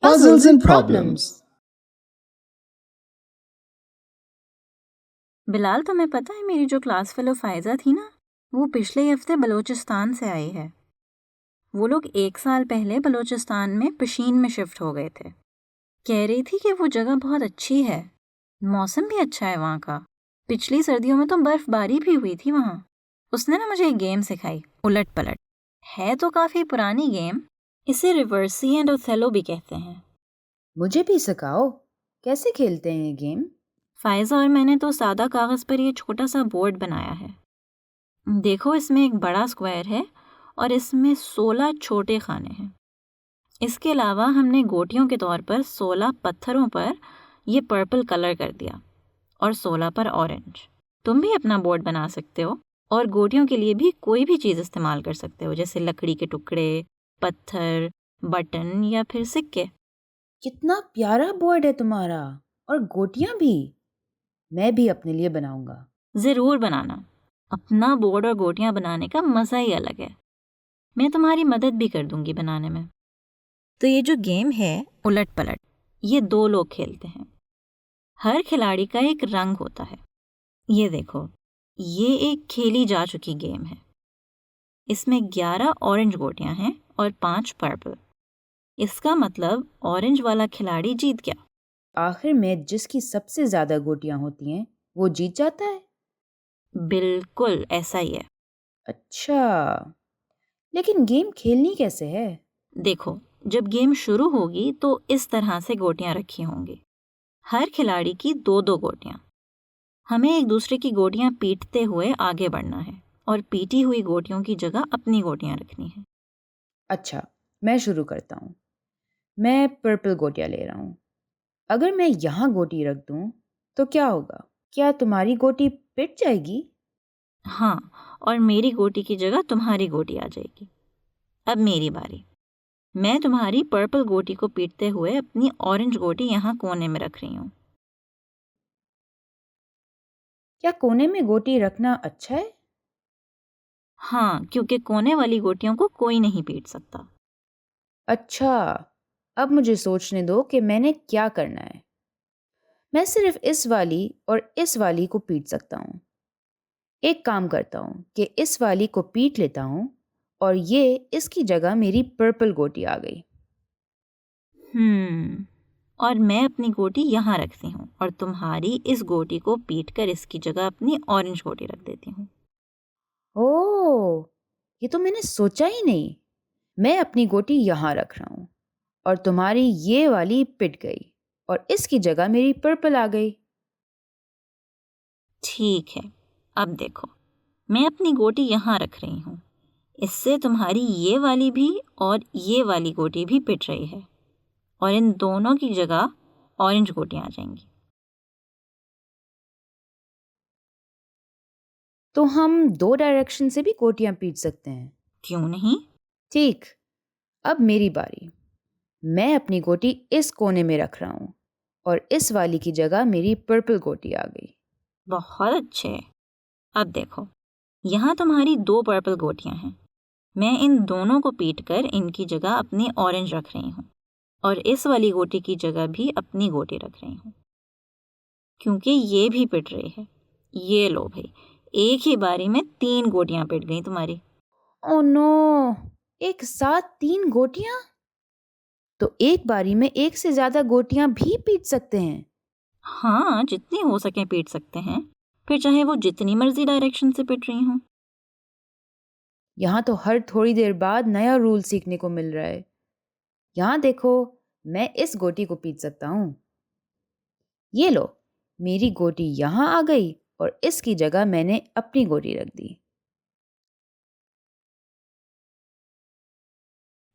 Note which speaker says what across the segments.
Speaker 1: Puzzles and problems.
Speaker 2: Bilal, तुम्हें पता है मेरी जो क्लास फेलो फायजा थी ना, वो पिछले हफ्ते बलूचिस्तान से आई है। वो लोग 1 साल पहले बलूचिस्तान में पशीन में शिफ्ट हो गए थे। कह रही थी कि वो जगह बहुत अच्छी है, मौसम भी अच्छा है वहाँ का। पिछली सर्दियों में तो बर्फबारी भी हुई थी वहाँ। उसने ना मुझे एक गेम सिखाई, उलट पलट। है तो काफ़ी पुरानी गेम, इसे रिवर्सी एंड ओथेलो भी कहते हैं।
Speaker 1: मुझे भी सिखाओ, कैसे खेलते हैं ये गेम?
Speaker 2: फायजा और मैंने तो सादा कागज़ पर ये छोटा सा बोर्ड बनाया है। देखो, इसमें एक बड़ा स्क्वायर है और इसमें 16 छोटे खाने हैं। इसके अलावा हमने गोटियों के तौर पर 16 पत्थरों पर ये पर्पल कलर कर दिया और 16 पर ऑरेंज। तुम भी अपना बोर्ड बना सकते हो और गोटियों के लिए भी कोई भी चीज़ इस्तेमाल कर सकते हो, जैसे लकड़ी के टुकड़े, पत्थर, बटन या फिर सिक्के।
Speaker 1: कितना प्यारा बोर्ड है तुम्हारा, और गोटियां भी। मैं भी अपने लिए बनाऊंगा।
Speaker 2: ज़रूर बनाना। अपना बोर्ड और गोटियाँ बनाने का मज़ा ही अलग है। मैं तुम्हारी मदद भी कर दूंगी बनाने में। तो ये जो गेम है उलट पलट, ये 2 लोग खेलते हैं। हर खिलाड़ी का एक रंग होता है। ये देखो, ये एक खेली जा चुकी गेम है। इसमें 11 ऑरेंज गोटियां हैं और 5 पर्पल। इसका मतलब ऑरेंज वाला खिलाड़ी जीत गया।
Speaker 1: आखिर में जिसकी सबसे ज्यादा गोटियां होती हैं वो जीत जाता है।
Speaker 2: बिल्कुल ऐसा ही है।
Speaker 1: अच्छा, लेकिन गेम खेलनी कैसे है?
Speaker 2: देखो, जब गेम शुरू होगी तो इस तरह से गोटियां रखी होंगी। हर खिलाड़ी की 2-2 गोटियां। हमें एक दूसरे की गोटियां पीटते हुए आगे बढ़ना है और पीटी हुई गोटियों की जगह अपनी गोटियां रखनी है।
Speaker 1: अच्छा, मैं शुरू करता हूँ। मैं पर्पल गोटियां ले रहा हूँ। अगर मैं यहाँ गोटी रख दूँ तो क्या होगा? क्या तुम्हारी गोटी पिट जाएगी?
Speaker 2: हाँ, और मेरी गोटी की जगह तुम्हारी गोटी आ जाएगी। अब मेरी बारी। मैं तुम्हारी पर्पल गोटी को पीटते हुए अपनी ऑरेंज गोटी यहाँ कोने में रख रही हूँ।
Speaker 1: क्या कोने में गोटी रखना अच्छा है?
Speaker 2: हाँ, क्योंकि कोने वाली गोटियों को कोई नहीं पीट सकता।
Speaker 1: अच्छा, अब मुझे सोचने दो कि मैंने क्या करना है। मैं सिर्फ इस वाली और इस वाली को पीट सकता हूँ। एक काम करता हूँ कि इस वाली को पीट लेता हूँ और ये इसकी जगह मेरी पर्पल गोटी आ गई।
Speaker 2: और मैं अपनी गोटी यहाँ रखती हूँ और तुम्हारी इस गोटी को पीटकर इसकी जगह अपनी ऑरेंज गोटी रख देती हूँ।
Speaker 1: ओह, ये तो मैंने सोचा ही नहीं। मैं अपनी गोटी यहाँ रख रहा हूँ और तुम्हारी ये वाली पिट गई और इसकी जगह मेरी पर्पल आ गई।
Speaker 2: ठीक है, अब देखो, मैं अपनी गोटी यहाँ रख रही हूँ। इससे तुम्हारी ये वाली भी और ये वाली गोटी भी पिट रही है और इन दोनों की जगह ऑरेंज गोटियाँ आ जाएंगी।
Speaker 1: तो हम दो डायरेक्शन से भी गोटियाँ पीट सकते हैं।
Speaker 2: क्यों नहीं?
Speaker 1: ठीक, अब मेरी बारी। मैं अपनी गोटी इस कोने में रख रहा हूँ और इस वाली की जगह मेरी पर्पल गोटी आ गई।
Speaker 2: बहुत अच्छे। अब देखो, यहाँ तुम्हारी 2 पर्पल गोटियाँ हैं। मैं इन दोनों को पीटकर इनकी जगह अपनी ऑरेंज रख रही हूँ और इस वाली गोटी की जगह भी अपनी गोटी रख रही हूँ, क्योंकि ये भी पिट रही है। ये लो भाई, एक ही बारी में 3 गोटियाँ पिट गई तुम्हारी।
Speaker 1: ओह नो, एक साथ 3 गोटियाँ? तो एक बारी में एक से ज्यादा गोटियाँ भी पीट सकते हैं?
Speaker 2: हाँ, जितनी हो सके पीट सकते हैं, फिर चाहे वो जितनी मर्जी डायरेक्शन से पिट रही हों।
Speaker 1: यहाँ तो हर थोड़ी देर बाद नया रूल सीखने को मिल रहा है। यहाँ देखो, मैं इस गोटी को पीट सकता हूँ। ये लो, मेरी गोटी यहाँ आ गई और इसकी जगह मैंने अपनी गोटी रख दी।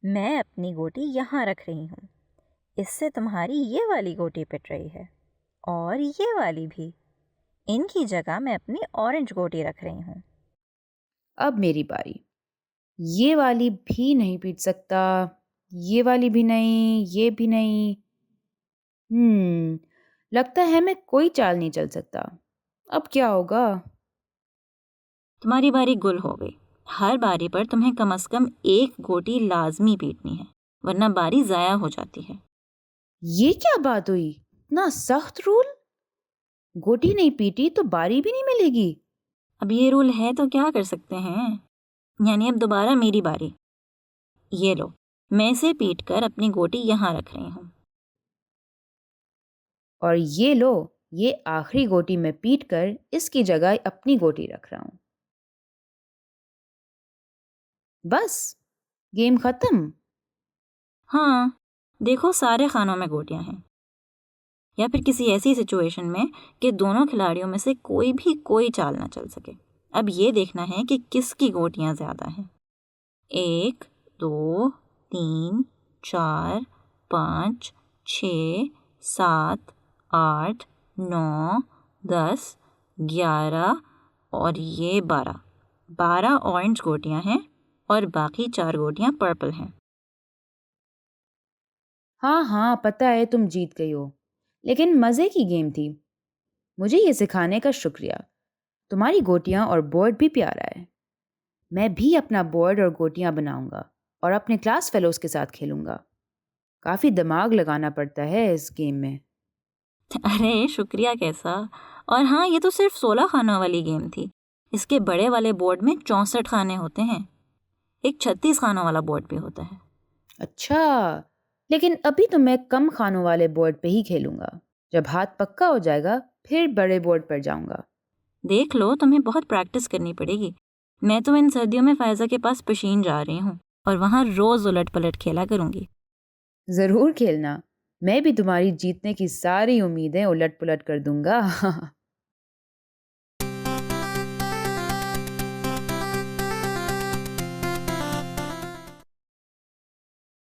Speaker 2: मैं अपनी गोटी यहाँ रख रही हूँ। इससे तुम्हारी ये वाली गोटी पिट रही है और ये वाली भी। इनकी जगह मैं अपनी ऑरेंज गोटी रख रही हूँ।
Speaker 1: अब मेरी बारी। ये वाली भी नहीं पीट सकता, ये वाली भी नहीं, ये भी नहीं। लगता है मैं कोई चाल नहीं चल सकता। अब क्या होगा?
Speaker 2: तुम्हारी बारी गुल हो गई। हर बारी पर तुम्हें कम से कम एक गोटी लाजमी पीटनी है, वरना बारी ज़ाया हो जाती है।
Speaker 1: ये क्या बात हुई? इतना सख्त रूल? गोटी नहीं पीटी तो बारी भी नहीं मिलेगी?
Speaker 2: अब ये रूल है तो क्या कर सकते हैं। यानी अब दोबारा मेरी बारी। ये लो, मैं इसे पीट कर अपनी गोटी यहाँ रख रही हूँ।
Speaker 1: और ये लो, ये आखिरी गोटी मैं पीट कर इसकी जगह अपनी गोटी रख रहा हूँ। बस, गेम खत्म।
Speaker 2: हाँ, देखो सारे खानों में गोटियां हैं। या फिर किसी ऐसी सिचुएशन में कि दोनों खिलाड़ियों में से कोई भी कोई चाल ना चल सके। अब ये देखना है कि किसकी गोटियां ज्यादा हैं। 1, 2, 3, 4, 5, 6, 7, 8, 9, 10, 11 और ये 12। 12 ऑरेंज गोटियां हैं और बाकी 4 गोटियां पर्पल हैं।
Speaker 1: हाँ हाँ, पता है तुम जीत गई हो, लेकिन मज़े की गेम थी। मुझे ये सिखाने का शुक्रिया। तुम्हारी गोटियाँ और बोर्ड भी प्यारा है। मैं भी अपना बोर्ड और गोटियाँ बनाऊंगा और अपने क्लास फेलोज के साथ खेलूंगा। काफ़ी दिमाग लगाना पड़ता है इस गेम में।
Speaker 2: अरे शुक्रिया कैसा। और हाँ, ये तो सिर्फ 16 खानों वाली गेम थी। इसके बड़े वाले बोर्ड में 64 खाने होते हैं। एक 36 खानों वाला बोर्ड भी होता है।
Speaker 1: अच्छा, लेकिन अभी तो मैं कम खानों वाले बोर्ड पे ही खेलूंगा। जब हाथ पक्का हो जाएगा फिर बड़े बोर्ड पर जाऊंगा।
Speaker 2: देख लो, तुम्हें बहुत प्रैक्टिस करनी पड़ेगी। मैं तो इन सर्दियों में फ़ायज़ा के पास पेशीन जा रही हूँ और वहाँ रोज़ उलट पलट खेला करूँगी।
Speaker 1: ज़रूर खेलना। मैं भी तुम्हारी जीतने की सारी उम्मीदें उलट पुलट कर दूंगा।